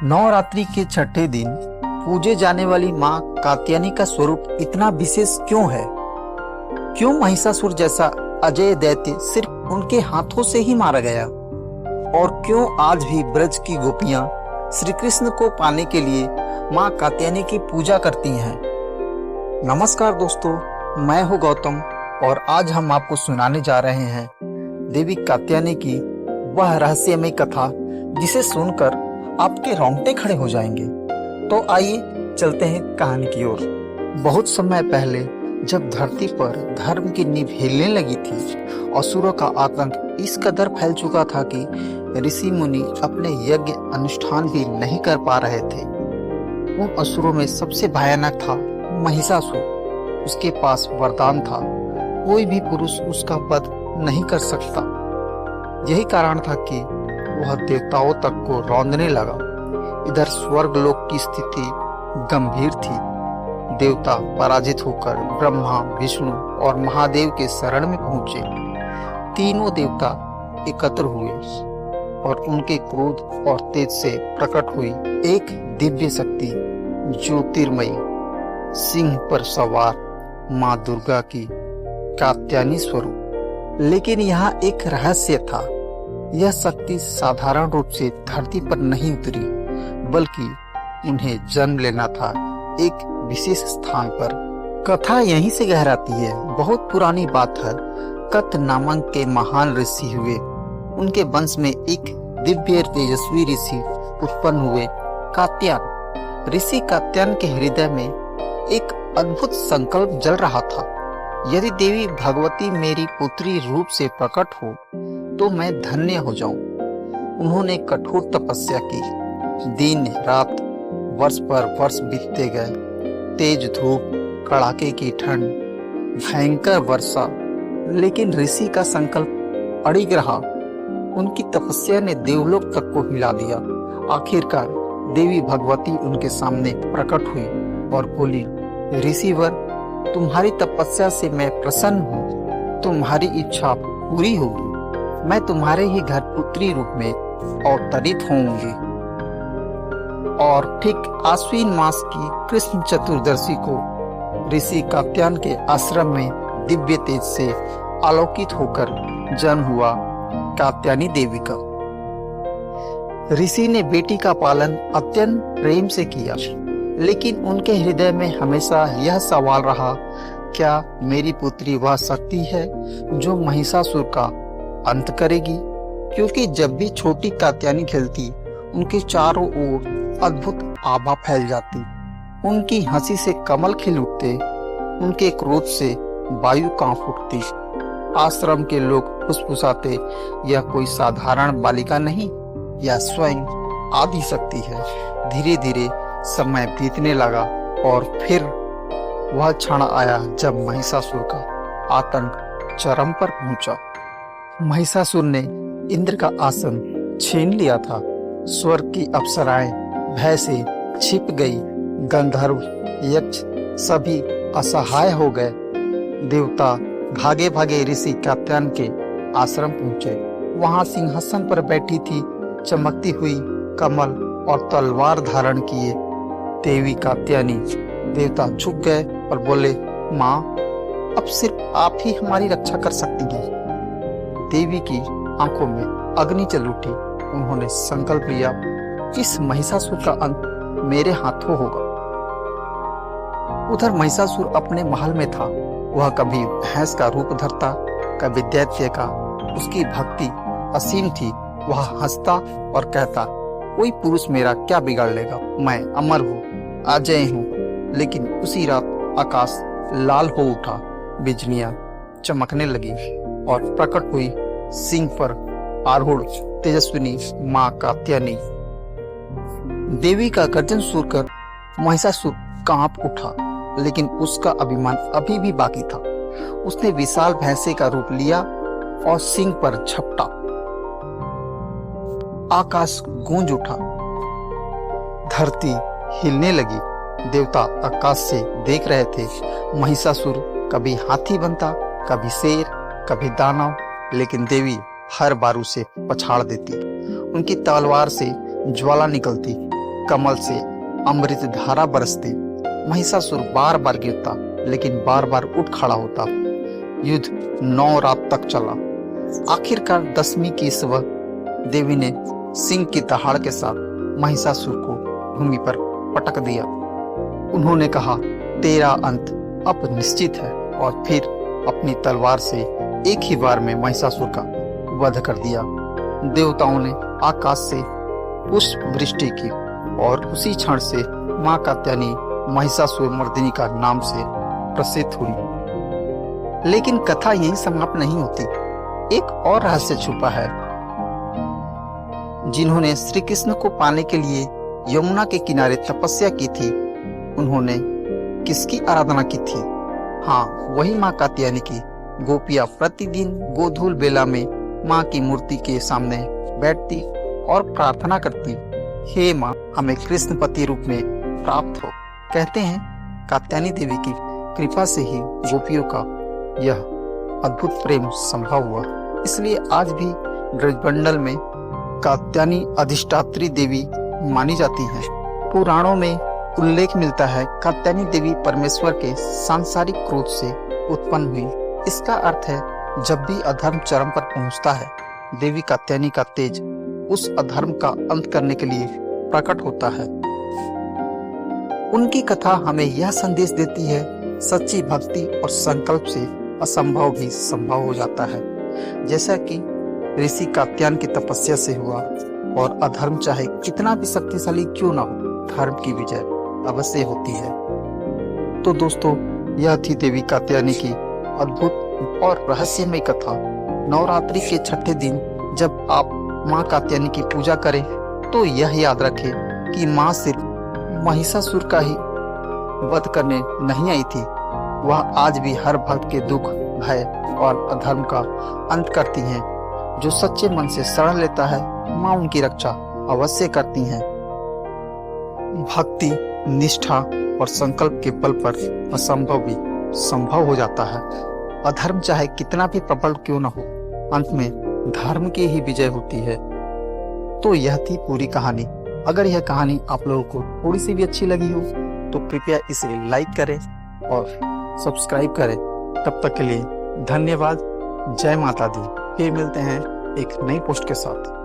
नवरात्रि के छठे दिन पूजे जाने वाली माँ कात्यायनी का स्वरूप इतना विशेष क्यों है? क्यों महिषासुर जैसा अजय दैत्य सिर्फ उनके हाथों से ही मारा गया? और क्यों आज भी ब्रज की गोपियां श्री कृष्ण को पाने के लिए माँ कात्यायनी की पूजा करती हैं? नमस्कार दोस्तों, मैं हूँ गौतम और आज हम आपको सुनाने जा रहे हैं देवी कात्यायनी की वह रहस्यमय कथा जिसे सुनकर आपके रोंगटे खड़े हो जाएंगे। तो आइए चलते हैं कहानी की ओर। बहुत समय पहले जब धरती पर धर्म की नींव हिलने लगी थी, असुरों का आतंक इस कदर फैल चुका था कि ऋषि मुनि अपने यज्ञ अनुष्ठान भी नहीं कर पा रहे थे। उन असुरों में सबसे भयानक था महिषासुर। उसके पास वरदान था, कोई भी पुरुष उसका वध नहीं कर सकता। यही कारण था कि वह देवताओं तक को रौंदने लगा। इधर स्वर्गलोक की स्थिति गंभीर थी। देवता पराजित होकर ब्रह्मा, विष्णु और महादेव के शरण में पहुंचे। तीनों देवता एकत्र हुए और उनके क्रोध और तेज से प्रकट हुई एक दिव्य शक्ति, ज्योतिर्मयी सिंह पर सवार माँ दुर्गा की कात्यायनी स्वरूप। लेकिन यहाँ एक रहस्य था। यह शक्ति साधारण रूप से धरती पर नहीं उतरी, बल्कि उन्हें जन्म लेना था एक विशेष स्थान पर। कथा यहीं से गहराती है। बहुत पुरानी बात है। कत नामक के महान ऋषि हुए। उनके वंश में एक दिव्य तेजस्वी ऋषि उत्पन्न हुए, कात्यायन। ऋषि कात्यायन के हृदय में एक अद्भुत संकल्प जल रहा था। यदि देवी भगवती मेरी पुत्री रूप से प्रकट हो तो मैं धन्य हो जाऊं। उन्होंने कठोर तपस्या की। दिन रात, वर्ष पर वर्ष बीतते गए। तेज धूप, कड़ाके की ठंड, भयंकर वर्षा, लेकिन ऋषि का संकल्प अड़िग रहा। उनकी तपस्या ने देवलोक तक को हिला दिया। आखिरकार देवी भगवती उनके सामने प्रकट हुई और बोली, ऋषिवर, तुम्हारी तपस्या से मैं प्रसन्न हूँ। तुम्हारी इच्छा पूरी होगी। मैं तुम्हारे ही घर पुत्री रूप में अवतरित होंगी। और ठीक आश्विन मास की कृष्ण चतुर्दशी को ऋषि कात्यायन के आश्रम में दिव्य तेज से आलोकित होकर जन्म हुआ कात्यायनी देवी का। ऋषि ने बेटी का पालन अत्यंत प्रेम से किया, लेकिन उनके हृदय में हमेशा यह सवाल रहा, क्या मेरी पुत्री वह शक्ति है जो महिषासुर का अंत करेगी? क्योंकि जब भी छोटी कात्यायनी खेलती, उनके चारों ओर अद्भुत आभा फैल जाती। उनकी हंसी से कमल खिल उठते, उनके क्रोध से वायु कांप उठती। आश्रम के लोग फुसफुसाते, यह कोई साधारण बालिका नहीं, यह स्वयं आदि शक्ति है। धीरे धीरे समय बीतने लगा और फिर वह क्षण आया जब महिषासुर का आतंक चरम पर पहुंचा। महिषासुर ने इंद्र का आसन छीन लिया था। स्वर्ग की अप्सराएं भय से छिप गई। गंधर्व, यक्ष सभी असहाय हो गए। देवता भागे भागे ऋषि कात्यायन के आश्रम पहुंचे। वहां सिंहासन पर बैठी थी चमकती हुई कमल और तलवार धारण किए देवी कात्यायनी। देवता झुक गए और बोले, माँ, अब सिर्फ आप ही हमारी रक्षा कर सकती हैं। देवी की आंखों में अग्नि जल उठी। उन्होंने संकल्प लिया, इस महिषासुर का अंत मेरे हाथों होगा। उधर महिषासुर अपने महल में था। वह कभी भैंस का रूप धरता, कभी दैत्य का। उसकी भक्ति असीम थी। वह हंसता और कहता, कोई पुरुष मेरा क्या बिगाड़ लेगा? मैं अमर हूँ, अजय हूँ। लेकिन उसी रात आकाश लाल हो उठा। बिजलियां चमकने लगी और प्रकट हुई सिंह पर आरूढ़ तेजस्विनी माँ कात्यायनी। देवी का गर्जन सुनकर महिषासुर कांप उठा, लेकिन उसका अभिमान अभी भी बाकी था। उसने विशाल भैंसे का रूप लिया और सिंह पर झपटा। आकाश गूंज उठा, धरती हिलने लगी। देवता आकाश से देख रहे थे। महिषासुर कभी हाथी बनता, कभी शेर, कभी दानव, लेकिन देवी हर बार उसे पछाड़ देती। उनकी तलवार से ज्वाला निकलती कमल से अमृत धारा बरसती। महिषासुर बार बार गिरता लेकिन बार बार उठ खड़ा होता। युद्ध 9 रात तक चला। आखिरकार 10वीं की सुबह देवी ने सिंह की दहाड़ के साथ महिषासुर को भूमि पर पटक दिया। उन्होंने कहा, तेरा अंत अब निश्चित है, और फिर अपनी तलवार से एक ही बार में महिषासुर का वध कर दिया। देवताओं ने आकाश से पुष्प वृष्टि की और उसी क्षण से मां कात्यायनी महिषासुर मर्दिनी का नाम से प्रसिद्ध हुई। लेकिन कथा यही समाप्त नहीं होती। एक और रहस्य छुपा है। जिन्होंने श्री कृष्ण को पाने के लिए यमुना के किनारे तपस्या की थी, उन्होंने किसकी आराधना की थी? हाँ, वही मां कात्यायनी की। गोपियां प्रतिदिन गोधूल बेला में मां की मूर्ति के सामने बैठती और प्रार्थना करती, हे मां, हमें कृष्ण पति रूप में प्राप्त हो। कहते हैं कात्यायनी देवी की कृपा से ही गोपियों का यह अद्भुत प्रेम संभव हुआ। इसलिए आज भी ब्रजमंडल में कात्यायनी अधिष्ठात्री देवी मानी जाती हैं। पुराणों में उल्लेख मिलता है, कात्यायनी देवी परमेश्वर के सांसारिक क्रोध से उत्पन्न हुई। इसका अर्थ है, जब भी अधर्म चरम पर पहुंचता है, देवी कात्यायनी का तेज उस अधर्म का अंत करने के लिए प्रकट होता है। उनकी कथा हमें यह संदेश देती है, सच्ची भक्ति और संकल्प से असंभव भी संभव हो जाता है। जैसा कि ऋषि कात्यायन की तपस्या से हुआ, और अधर्म चाहे कितना भी शक्तिशाली क्यों ना हो, धर्म की विजय अवश्य होती है। तो दोस्तों, यह थी देवी कात्यायनी की अद्भुत और रहस्यमय कथा। नवरात्रि के छठे दिन जब आप मां कात्यायनी की पूजा करें, तो यह याद रखें कि मां सिर्फ महिषासुर का ही वध करने नहीं आई थी, वह आज भी हर भक्त के दुख, भय और अधर्म का अंत करती हैं। जो सच्चे मन से शरण लेता है, मां उनकी रक्षा अवश्य करती हैं। भक्ति, निष्ठा और संकल्प के बल पर असंभव भी संभव हो जाता है। अधर्म चाहे कितना भी प्रबल क्यों न हो, अंत में धर्म की ही विजय होती है। तो यह थी पूरी कहानी। अगर यह कहानी आप लोगों को थोड़ी सी भी अच्छी लगी हो, तो कृपया इसे लाइक करें और सब्सक्राइब करें। तब तक के लिए धन्यवाद। जय माता दी। फिर मिलते हैं एक नई पोस्ट के साथ।